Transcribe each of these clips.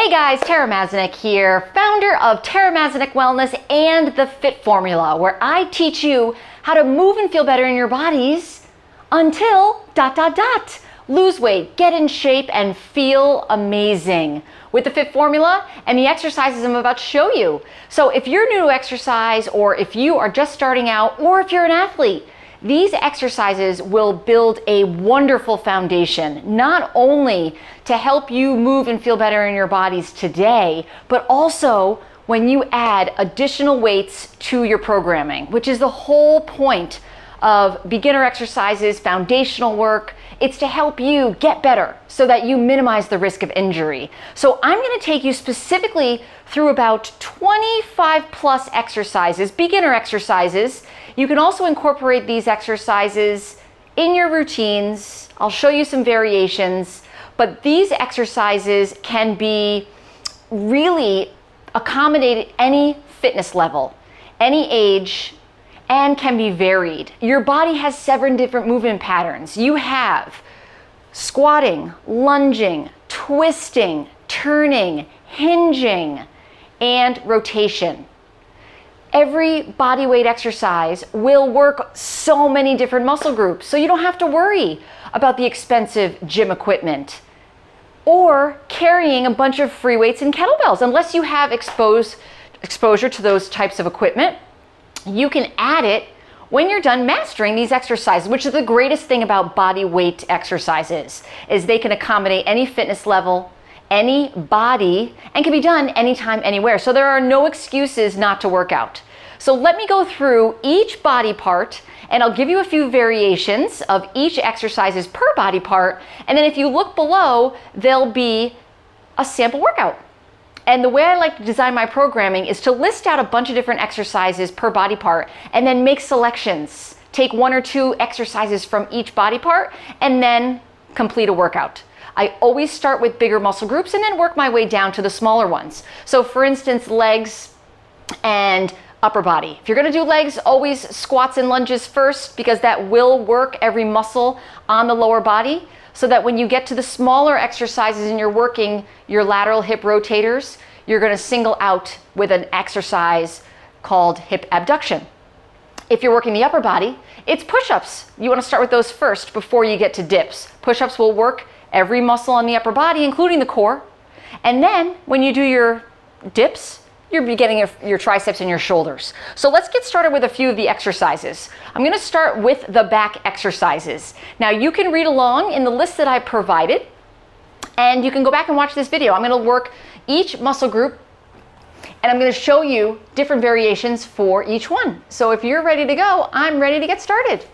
Hey guys, Tara Mazanec here, founder of Tara Mazanec Wellness and the Fit Formula, where I teach you how to move and feel better in your bodies until ... lose weight, get in shape, and feel amazing with the Fit Formula and the exercises I'm about to show you. So if you're new to exercise, or if you are just starting out, or if you're an athlete, these exercises will build a wonderful foundation, not only to help you move and feel better in your bodies today, but also when you add additional weights to your programming, which is the whole point of beginner exercises, foundational work. It's to help you get better so that you minimize the risk of injury. So I'm going to take you specifically through about 25 plus exercises, beginner exercises. You can also incorporate these exercises in your routines. I'll show you some variations, but these exercises can be really accommodated any fitness level, any age, and can be varied. Your body has 7 different movement patterns. You have squatting, lunging, twisting, turning, hinging, and rotation. Every body weight exercise will work so many different muscle groups, so you don't have to worry about the expensive gym equipment or carrying a bunch of free weights and kettlebells. Unless you have exposure to those types of equipment, you can add it when you're done mastering these exercises, which is the greatest thing about body weight exercises, is they can accommodate any fitness level, any body, and can be done anytime, anywhere. So there are no excuses not to work out. So let me go through each body part, and I'll give you a few variations of each exercises per body part. And then if you look below, there'll be a sample workout. And the way I like to design my programming is to list out a bunch of different exercises per body part and then make selections. Take 1 or 2 exercises from each body part and then complete a workout. I always start with bigger muscle groups and then work my way down to the smaller ones. So for instance, legs and upper body. If you're gonna do legs, always squats and lunges first, because that will work every muscle on the lower body, so that when you get to the smaller exercises and you're working your lateral hip rotators, you're gonna single out with an exercise called hip abduction. If you're working the upper body, it's push-ups. You wanna start with those first before you get to dips. Push-ups will work every muscle on the upper body, including the core. And then when you do your dips, you're getting your triceps and your shoulders. So let's get started with a few of the exercises. I'm gonna start with the back exercises. Now you can read along in the list that I provided, and you can go back and watch this video. I'm gonna work each muscle group, and I'm gonna show you different variations for each one. So if you're ready to go, I'm ready to get started.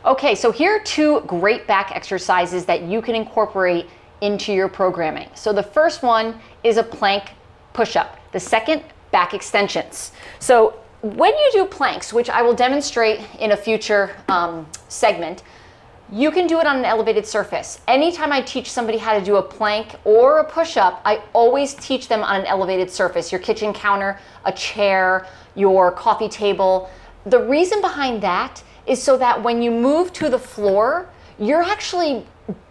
Okay, so here are 2 great back exercises that you can incorporate into your programming. So the first one is a plank push-up. The second, back extensions. So when you do planks, which I will demonstrate in a future segment, you can do it on an elevated surface. Anytime I teach somebody how to do a plank or a push-up, I always teach them on an elevated surface. Your kitchen counter, a chair, your coffee table. The reason behind that is so that when you move to the floor, you're actually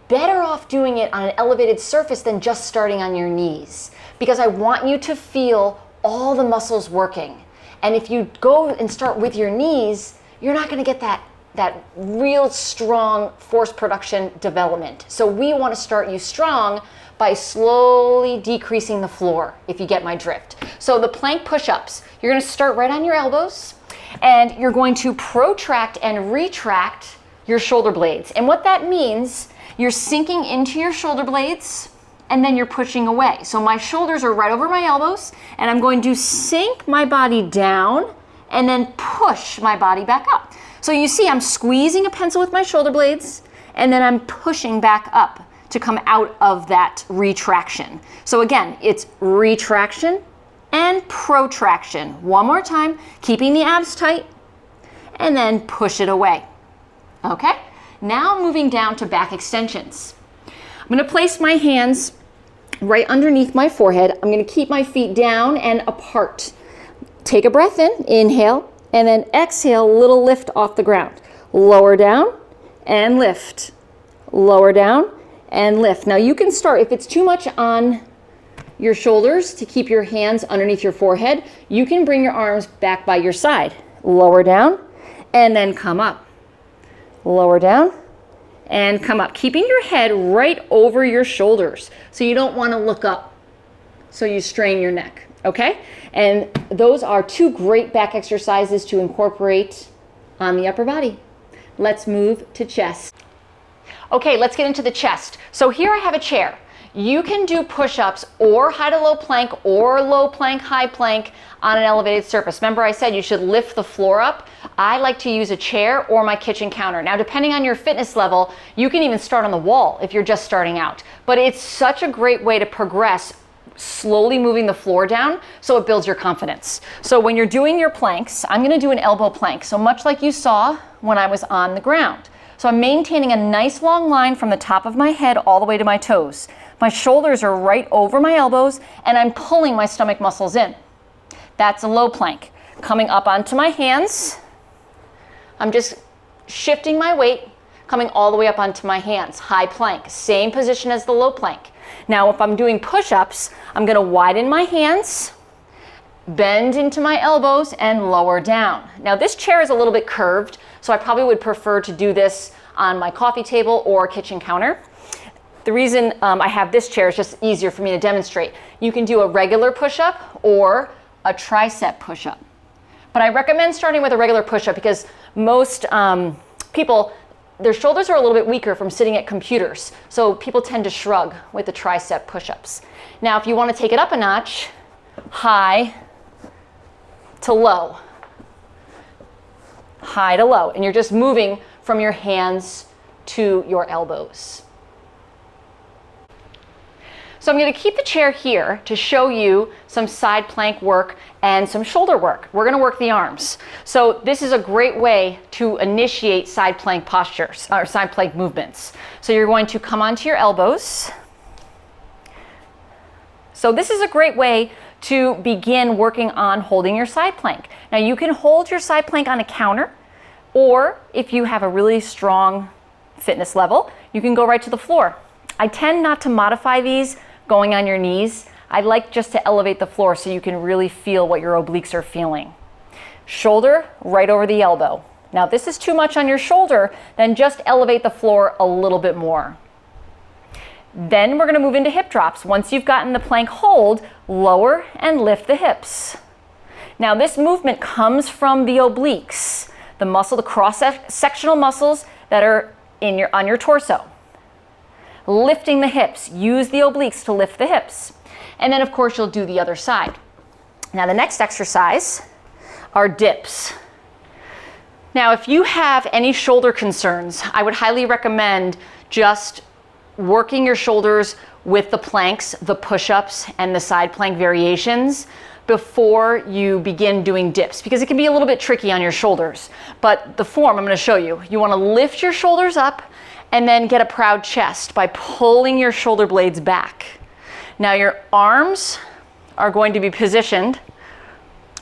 better off doing it on an elevated surface than just starting on your knees, because I want you to feel all the muscles working. And if you go and start with your knees, you're not gonna get that real strong force production development. So we wanna start you strong by slowly decreasing the floor, if you get my drift. So the plank push-ups, you're gonna start right on your elbows, and you're going to protract and retract your shoulder blades. And what that means, you're sinking into your shoulder blades, and then you're pushing away. So my shoulders are right over my elbows, and I'm going to sink my body down and then push my body back up. So you see I'm squeezing a pencil with my shoulder blades, and then I'm pushing back up to come out of that retraction. So again, it's retraction and protraction. One more time, keeping the abs tight, and then push it away. Okay? Now moving down to back extensions. I'm gonna place my hands right underneath my forehead. I'm gonna keep my feet down and apart. Take a breath in, inhale, and then exhale, little lift off the ground. Lower down and lift. Lower down and lift. Now you can start, if it's too much on your shoulders to keep your hands underneath your forehead, you can bring your arms back by your side. Lower down and then come up. Lower down and come up. Keeping your head right over your shoulders. So you don't want to look up. So you strain your neck, okay? And those are 2 great back exercises to incorporate on the upper body. Let's move to chest. Okay, let's get into the chest. So here I have a chair. You can do push-ups or high to low plank or low plank, high plank on an elevated surface. Remember I said you should lift the floor up. I like to use a chair or my kitchen counter. Now, depending on your fitness level, you can even start on the wall if you're just starting out. But it's such a great way to progress, slowly moving the floor down so it builds your confidence. So when you're doing your planks, I'm gonna do an elbow plank. So much like you saw when I was on the ground. So I'm maintaining a nice long line from the top of my head all the way to my toes. My shoulders are right over my elbows and I'm pulling my stomach muscles in. That's a low plank. Coming up onto my hands, I'm just shifting my weight, coming all the way up onto my hands. High plank, same position as the low plank. Now if I'm doing push-ups, I'm gonna widen my hands, bend into my elbows and lower down. Now this chair is a little bit curved, so I probably would prefer to do this on my coffee table or kitchen counter. The reason I have this chair is just easier for me to demonstrate. You can do a regular push-up or a tricep push-up. But I recommend starting with a regular push-up because most people, their shoulders are a little bit weaker from sitting at computers. So people tend to shrug with the tricep push-ups. Now, if you want to take it up a notch, high to low. High to low. And you're just moving from your hands to your elbows. So I'm going to keep the chair here to show you some side plank work and some shoulder work. We're going to work the arms. So this is a great way to initiate side plank postures or side plank movements. So you're going to come onto your elbows. So this is a great way to begin working on holding your side plank. Now you can hold your side plank on a counter, or if you have a really strong fitness level, you can go right to the floor. I tend not to modify these going on your knees. I like just to elevate the floor so you can really feel what your obliques are feeling. Shoulder right over the elbow. Now if this is too much on your shoulder, then just elevate the floor a little bit more. Then we're going to move into hip drops. Once you've gotten the plank hold, lower and lift the hips. Now this movement comes from the obliques, the muscle, the cross-sectional muscles that are on your torso. Lifting the hips. Use the obliques to lift the hips. And then of course you'll do the other side. Now the next exercise are dips. Now if you have any shoulder concerns, I would highly recommend just working your shoulders with the planks, the push-ups, and the side plank variations before you begin doing dips, because it can be a little bit tricky on your shoulders. But the form I'm going to show you, you want to lift your shoulders up and then get a proud chest by pulling your shoulder blades back. Now your arms are going to be positioned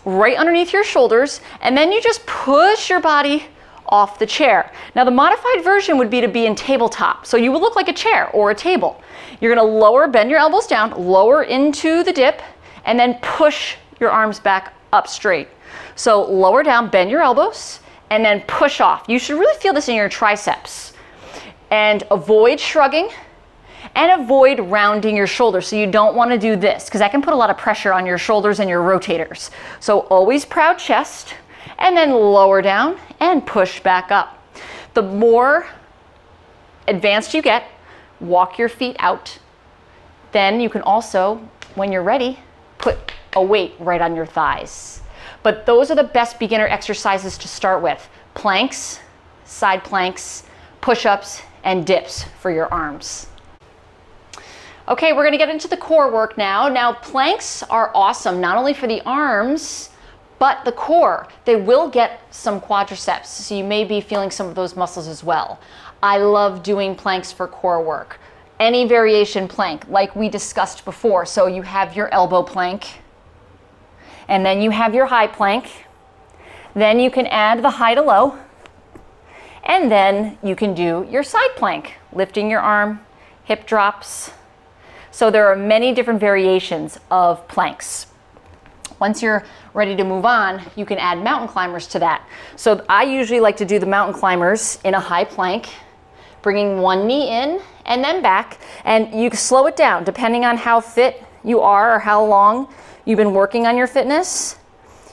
right underneath your shoulders, and then you just push your body off the chair. Now the modified version would be to be in tabletop. So you would look like a chair or a table. You're gonna lower, bend your elbows down, lower into the dip, and then push your arms back up straight. So lower down, bend your elbows, and then push off. You should really feel this in your triceps. And avoid shrugging and avoid rounding your shoulders. So you don't want to do this because that can put a lot of pressure on your shoulders and your rotators. So always proud chest and then lower down and push back up. The more advanced you get, walk your feet out. Then you can also, when you're ready, put a weight right on your thighs. But those are the best beginner exercises to start with. Planks, side planks, push-ups, and dips for your arms. Okay, we're gonna get into the core work now. Now, planks are awesome, not only for the arms, but the core. They will get some quadriceps, so you may be feeling some of those muscles as well. I love doing planks for core work. Any variation plank, like we discussed before. So you have your elbow plank, and then you have your high plank. Then you can add the high to low, and then you can do your side plank, lifting your arm, hip drops. So there are many different variations of planks. Once you're ready to move on, you can add mountain climbers to that. So I usually like to do the mountain climbers in a high plank, bringing one knee in and then back, and you can slow it down depending on how fit you are or how long you've been working on your fitness.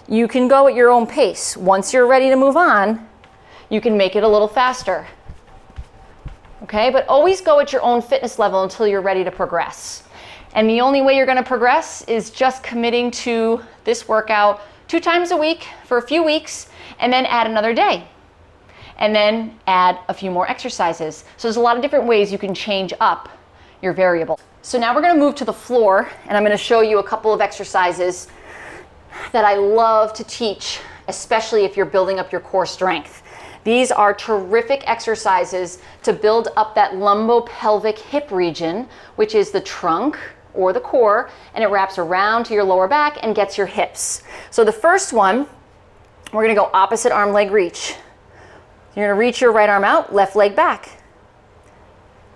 You can go at your own pace. Once you're ready to move on, you can make it a little faster. Okay, but always go at your own fitness level until you're ready to progress. And the only way you're going to progress is just committing to this workout 2 times a week for a few weeks, and then add another day. And then add a few more exercises. So there's a lot of different ways you can change up your variable. So now we're going to move to the floor, and I'm going to show you a couple of exercises that I love to teach, especially if you're building up your core strength. These are terrific exercises to build up that lumbopelvic hip region, which is the trunk or the core, and it wraps around to your lower back and gets your hips. So the first one, we're going to go opposite arm leg reach. You're going to reach your right arm out, left leg back,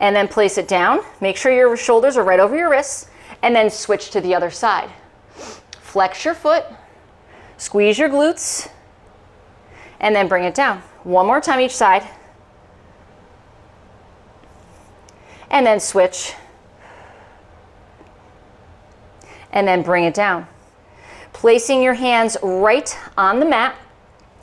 and then place it down. Make sure your shoulders are right over your wrists, and then switch to the other side. Flex your foot, squeeze your glutes, and then bring it down. One more time each side, and then switch, and then bring it down. Placing your hands right on the mat,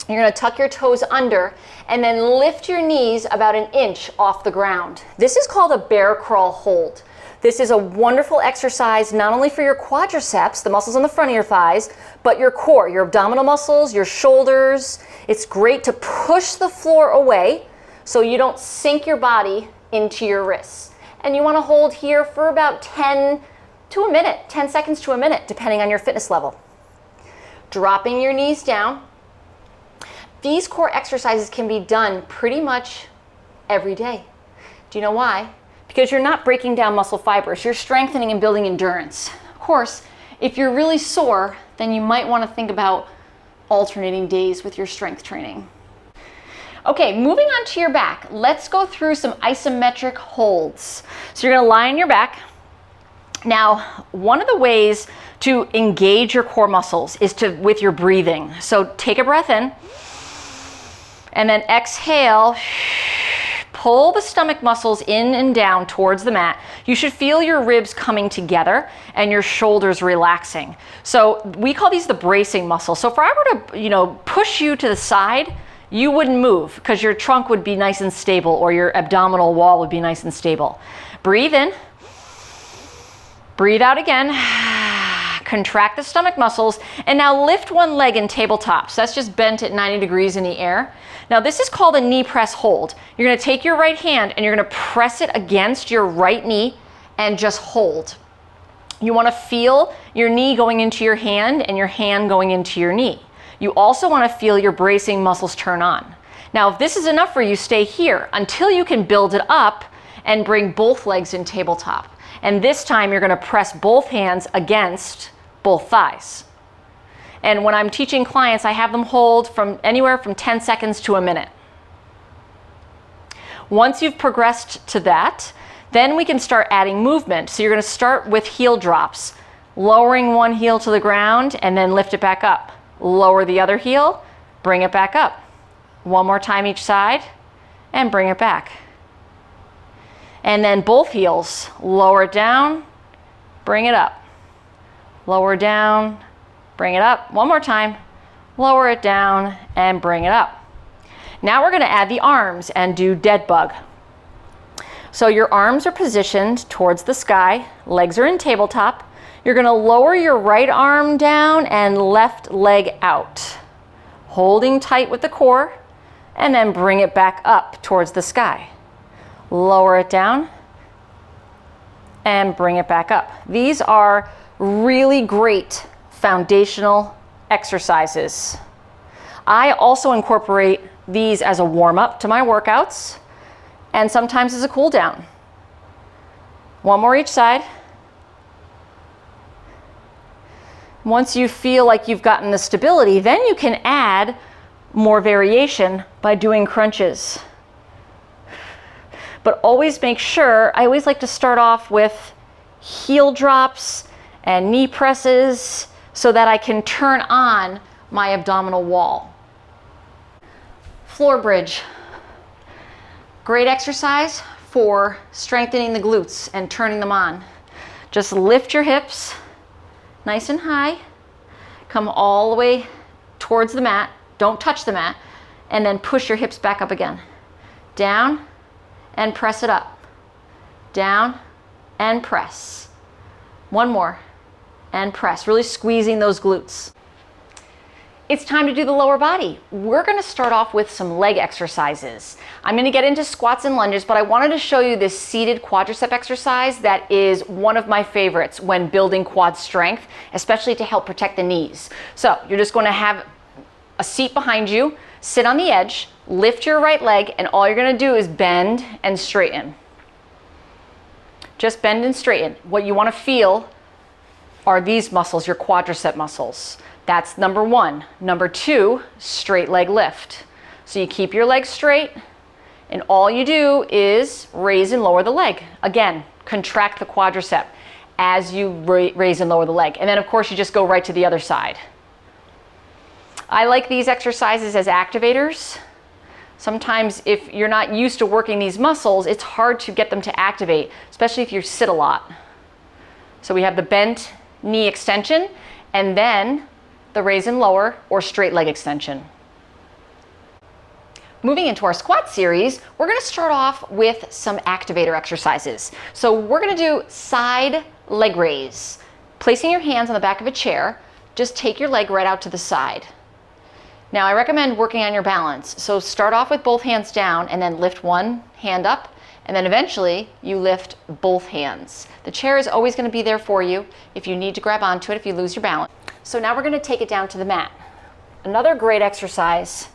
you're going to tuck your toes under and then lift your knees about 1 inch off the ground. This is called a bear crawl hold. This is a wonderful exercise not only for your quadriceps, the muscles on the front of your thighs, but your core, your abdominal muscles, your shoulders. It's great to push the floor away so you don't sink your body into your wrists. And you want to hold here for about 10 seconds to a minute, depending on your fitness level. Dropping your knees down. These core exercises can be done pretty much every day. Do you know why? Because you're not breaking down muscle fibers, you're strengthening and building endurance. Of course, if you're really sore, then you might want to think about alternating days with your strength training. Okay, moving on to your back, let's go through some isometric holds. So you're going to lie on your back. Now, one of the ways to engage your core muscles is with your breathing. So take a breath in, and then exhale. Pull the stomach muscles in and down towards the mat. You should feel your ribs coming together and your shoulders relaxing. So we call these the bracing muscles. So if I were to, push you to the side, you wouldn't move because your trunk would be nice and stable, or your abdominal wall would be nice and stable. Breathe in. Breathe out again. Contract the stomach muscles, and now lift one leg in tabletop. So that's just bent at 90 degrees in the air. Now this is called a knee press hold. You're going to take your right hand and you're going to press it against your right knee and just hold. You want to feel your knee going into your hand and your hand going into your knee. You also want to feel your bracing muscles turn on. Now if this is enough for you, stay here until you can build it up and bring both legs in tabletop. And this time you're going to press both hands against both thighs. And when I'm teaching clients, I have them hold from anywhere from 10 seconds to a minute. Once you've progressed to that, then we can start adding movement. So you're going to start with heel drops, lowering one heel to the ground and then lift it back up. Lower the other heel, bring it back up. One more time each side and bring it back. And then both heels, lower it down, bring it up. Lower down, bring it up. One more time, lower it down and bring it up. Now we're going to add the arms and do Deadbug. So your arms are positioned towards the sky, legs are in tabletop. You're going to lower your right arm down and left leg out, holding tight with the core, and then bring it back up towards the sky. Lower it down and bring it back up. These are really great foundational exercises. I also incorporate these as a warm-up to my workouts and sometimes as a cool down. One more each side. Once you feel like you've gotten the stability, then you can add more variation by doing crunches. but always make sure, I always like to start off with heel drops and knee presses so that I can turn on my abdominal wall. Floor bridge. Great exercise for strengthening the glutes and turning them on. Just lift your hips nice and high. Come all the way towards the mat. Don't touch the mat. And then push your hips back up again. Down and press it up. Down and press. One more. And press. Really squeezing those glutes. It's time to do the lower body. We're going to start off with some leg exercises. I'm going to get into squats and lunges, but I wanted to show you this seated quadricep exercise that is one of my favorites when building quad strength, especially to help protect the knees. So you're just going to have a seat behind you, sit on the edge, lift your right leg, and all you're going to do is bend and straighten. Just bend and straighten. What you want to feel are these muscles, your quadricep muscles. That's number one. Number two, straight leg lift. So you keep your legs straight, and all you do is raise and lower the leg. Again, contract the quadricep as you raise and lower the leg. And then of course you just go right to the other side. I like these exercises as activators. Sometimes if you're not used to working these muscles, it's hard to get them to activate, especially if you sit a lot. So we have the bent knee extension, and then the raise and lower or straight leg extension. Moving into our squat series, we're going to start off with some activator exercises. So we're going to do side leg raise. Placing your hands on the back of a chair, just take your leg right out to the side. Now I recommend working on your balance. So start off with both hands down and then lift one hand up, and then eventually you lift both hands. The chair is always going to be there for you if you need to grab onto it if you lose your balance. So now we're going to take it down to the mat. Another great exercise,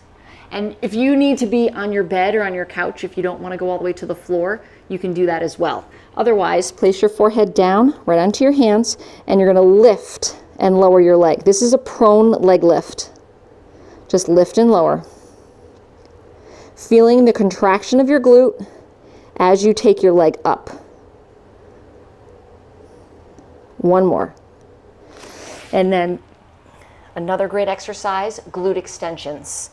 and if you need to be on your bed or on your couch, if you don't want to go all the way to the floor, you can do that as well. Otherwise, place your forehead down right onto your hands, and you're going to lift and lower your leg. This is a prone leg lift. Just lift and lower. Feeling the contraction of your glute as you take your leg up. One more. And then another great exercise, glute extensions.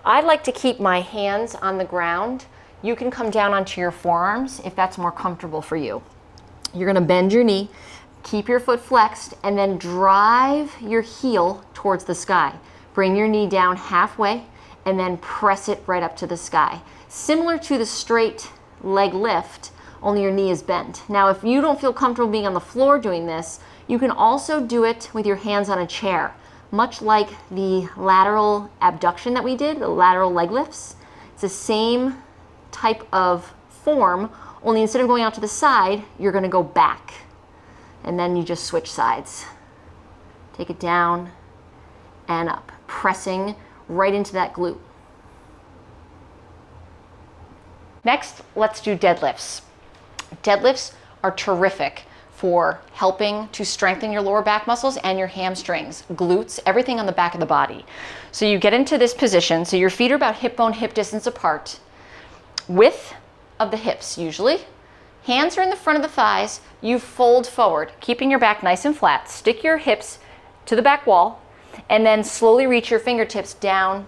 I like to keep my hands on the ground. You can come down onto your forearms if that's more comfortable for you. You're going to bend your knee, keep your foot flexed, and then drive your heel towards the sky. Bring your knee down halfway and then press it right up to the sky. Similar to the straight leg lift, only your knee is bent. Now, if you don't feel comfortable being on the floor doing this, you can also do it with your hands on a chair, much like the lateral abduction that we did, the lateral leg lifts. It's the same type of form, only instead of going out to the side, you're going to go back. And then you just switch sides. Take it down and up, pressing right into that glute. Next, let's do deadlifts. Deadlifts are terrific for helping to strengthen your lower back muscles and your hamstrings, glutes, everything on the back of the body. So you get into this position, so your feet are about hip bone, hip distance apart, width of the hips usually. Hands are in the front of the thighs. You fold forward, keeping your back nice and flat. Stick your hips to the back wall, and then slowly reach your fingertips down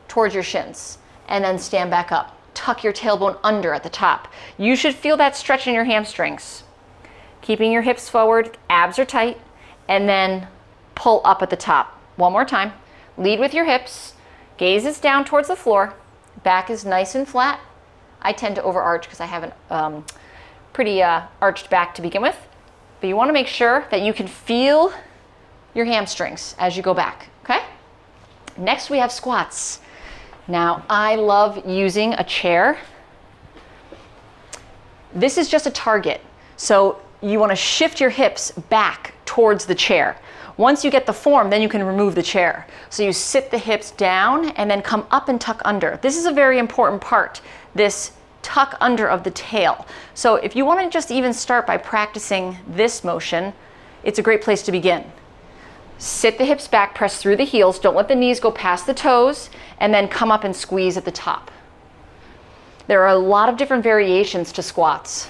towards your shins, and then stand back up. Tuck your tailbone under at the top. You should feel that stretch in your hamstrings. Keeping your hips forward, abs are tight, and then pull up at the top. One more time. Lead with your hips, gaze is down towards the floor, back is nice and flat. I tend to overarch because I have a pretty arched back to begin with, but you want to make sure that you can feel your hamstrings as you go back, okay? Next we have squats. Now I love using a chair. This is just a target. So you want to shift your hips back towards the chair. Once you get the form, then you can remove the chair. So you sit the hips down and then come up and tuck under. This is a very important part, this tuck under of the tail. So if you want to just even start by practicing this motion, it's a great place to begin. Sit the hips back, press through the heels, don't let the knees go past the toes, and then come up and squeeze at the top. There are a lot of different variations to squats.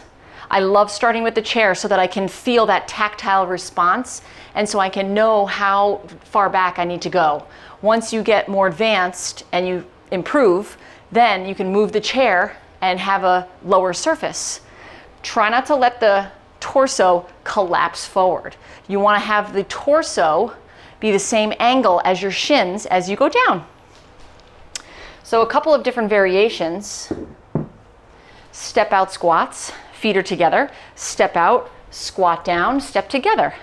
I love starting with the chair so that I can feel that tactile response and so I can know how far back I need to go. Once you get more advanced and you improve, then you can move the chair and have a lower surface. Try not to let the torso collapse forward. You want to have the torso be the same angle as your shins as you go down. So a couple of different variations. Step out squats, feet are together. Step out, squat down, step together.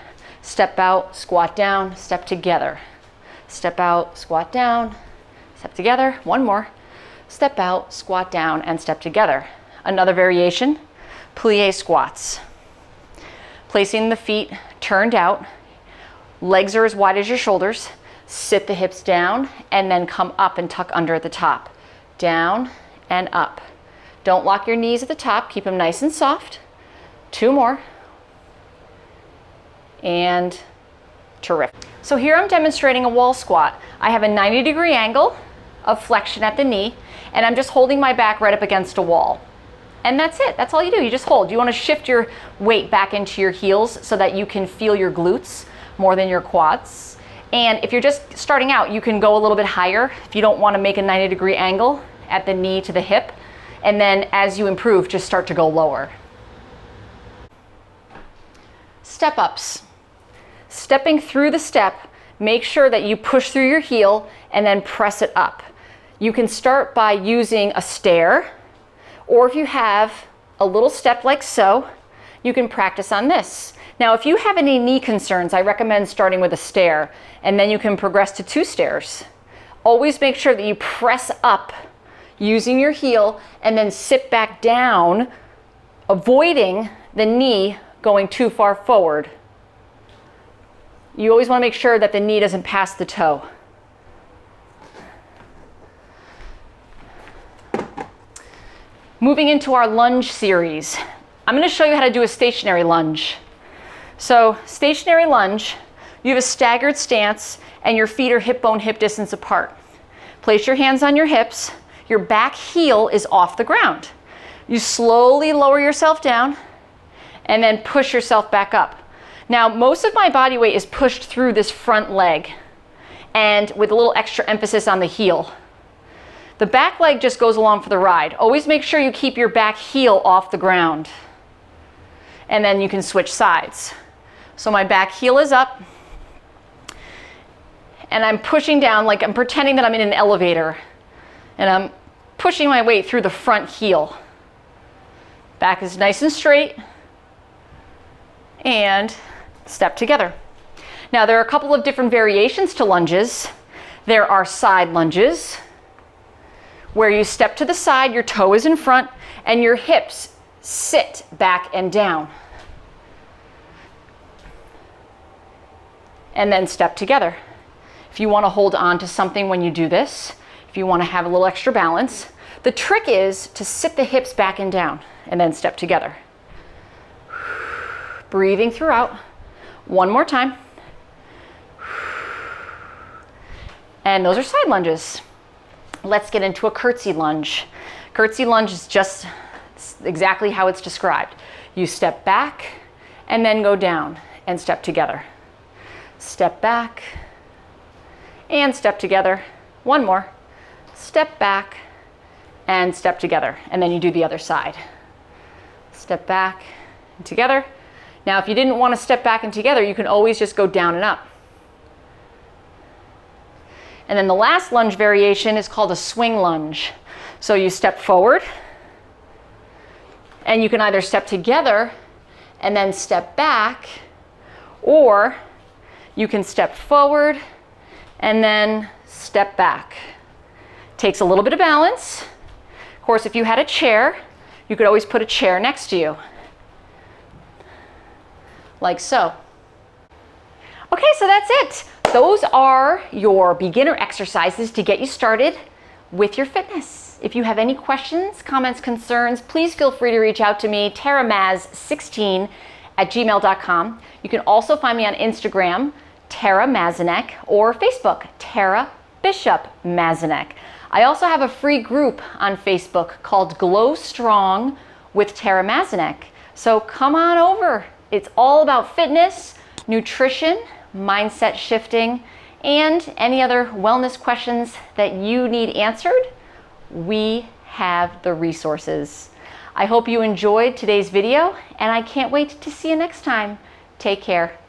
Step out, squat down, step together. Step out, squat down, step together. One more. Step out, squat down, and step together. Another variation, plie squats. Placing the feet turned out, legs are as wide as your shoulders. Sit the hips down and then come up and tuck under at the top. Down and up. Don't lock your knees at the top, keep them nice and soft. 2 more. And terrific. So here I'm demonstrating a wall squat. I have a 90-degree angle of flexion at the knee, and I'm just holding my back right up against a wall. And that's it, that's all you do, you just hold. You wanna shift your weight back into your heels so that you can feel your glutes more than your quads. And if you're just starting out, you can go a little bit higher if you don't wanna make a 90-degree angle at the knee to the hip. And then as you improve, just start to go lower. Step ups. Stepping through the step, make sure that you push through your heel and then press it up. You can start by using a stair, or if you have a little step like so, you can practice on this. Now, if you have any knee concerns, I recommend starting with a stair, and then you can progress to 2 stairs. Always make sure that you press up using your heel and then sit back down, avoiding the knee going too far forward. You always want to make sure that the knee doesn't pass the toe. Moving into our lunge series, I'm going to show you how to do a stationary lunge. So stationary lunge, you have a staggered stance and your feet are hip bone hip distance apart. Place your hands on your hips. Your back heel is off the ground. You slowly lower yourself down and then push yourself back up. Now, most of my body weight is pushed through this front leg and with a little extra emphasis on the heel. The back leg just goes along for the ride. Always make sure you keep your back heel off the ground. And then you can switch sides. So my back heel is up and I'm pushing down like I'm pretending that I'm in an elevator. And I'm pushing my weight through the front heel. Back is nice and straight. And step together. Now there are a couple of different variations to lunges. There are side lunges, where you step to the side, your toe is in front, and your hips sit back and down. And then step together. If you want to hold on to something when you do this, if you want to have a little extra balance, the trick is to sit the hips back and down and then step together. Breathing throughout. One more time. And those are side lunges. Let's get into a curtsy lunge. Curtsy lunge is just exactly how it's described. You step back and then go down and step together. Step back and step together. One more. Step back and step together. And then you do the other side. Step back and together. Now, if you didn't want to step back and together, you can always just go down and up. And then the last lunge variation is called a swing lunge. So you step forward, and you can either step together and then step back, or you can step forward and then step back. Takes a little bit of balance. Of course, if you had a chair, you could always put a chair next to you. Like so. Okay, so that's it. Those are your beginner exercises to get you started with your fitness. If you have any questions, comments, concerns, please feel free to reach out to me, taramaz16@gmail.com. You can also find me on Instagram, Tara Mazanek, or Facebook, Tara Bishop Mazanek. I also have a free group on Facebook called Glow Strong with Tara Mazanek. So come on over. It's all about fitness, nutrition, mindset shifting, and any other wellness questions that you need answered. We have the resources. I hope you enjoyed today's video, and I can't wait to see you next time. Take care.